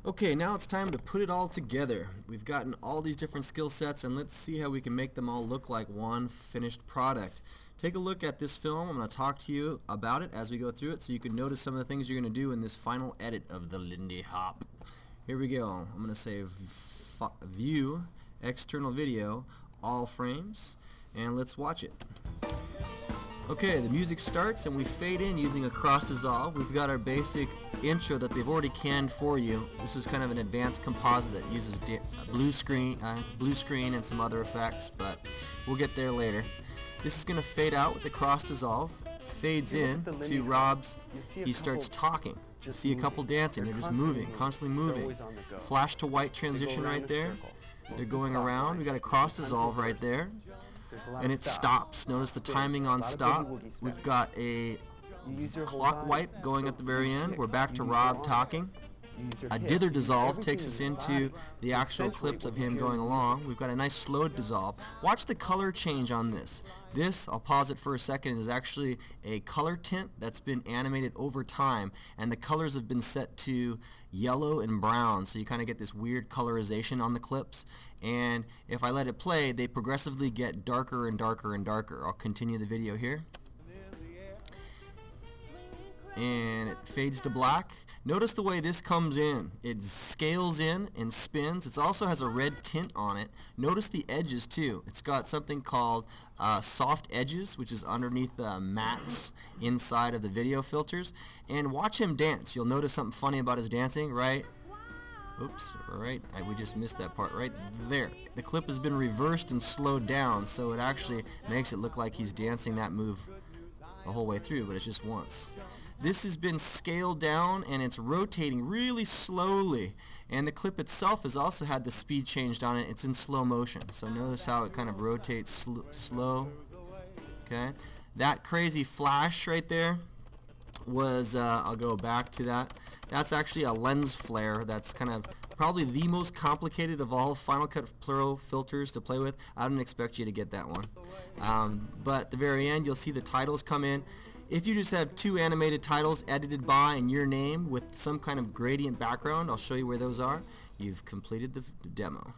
Okay, now it's time to put it all together. We've gotten all these different skill sets, and let's see how we can make them all look like one finished product. Take a look at this film. I'm going to talk to you about it as we go through it so you can notice some of the things you're going to do in this final edit of the Lindy Hop. Here we go. I'm going to say view, external video, all frames, and let's watch it. Okay, the music starts and we fade in using a cross dissolve. We've got our basic intro that they've already canned for you. This is kind of an advanced composite that uses blue screen and some other effects, but we'll get there later. This is going to fade out with the cross dissolve. Fades in to Rob's. He starts talking. You see a couple dancing. They're just moving, constantly moving. Flash to white transition right there. They're going around. We got a cross dissolve right there. And it stops. Notice the timing on stop. We've got a clock wipe going at the very end. We're back to Rob talking. A dither dissolve takes us into the actual clips of him going along. We've got a nice slowed dissolve. Watch the color change on this. This, I'll pause it for a second, is actually a color tint that's been animated over time, and the colors have been set to yellow and brown, so you kind of get this weird colorization on the clips. And if I let it play, they progressively get darker and darker and darker. I'll continue the video here. And it fades to black. Notice the way this comes in. It scales in and spins. It also has a red tint on it. Notice the edges too. It's got something called soft edges, which is underneath the mats inside of the video filters. And watch him dance. You'll notice something funny about his dancing, right? Oops, right, we just missed that part right there. The clip has been reversed and slowed down, so it actually makes it look like he's dancing that move the whole way through, but it's just once. This has been scaled down and it's rotating really slowly, and the clip itself has also had the speed changed on it. It's in slow motion, so notice how it kind of rotates slow. Okay, that crazy flash right there was I'll go back to that. That's actually a lens flare. That's kind of probably the most complicated of all Final Cut Pro filters to play with. I didn't expect you to get that one. But at the very end, you'll see the titles come in. If you just have two animated titles edited by and your name with some kind of gradient background, I'll show you where those are. You've completed the demo.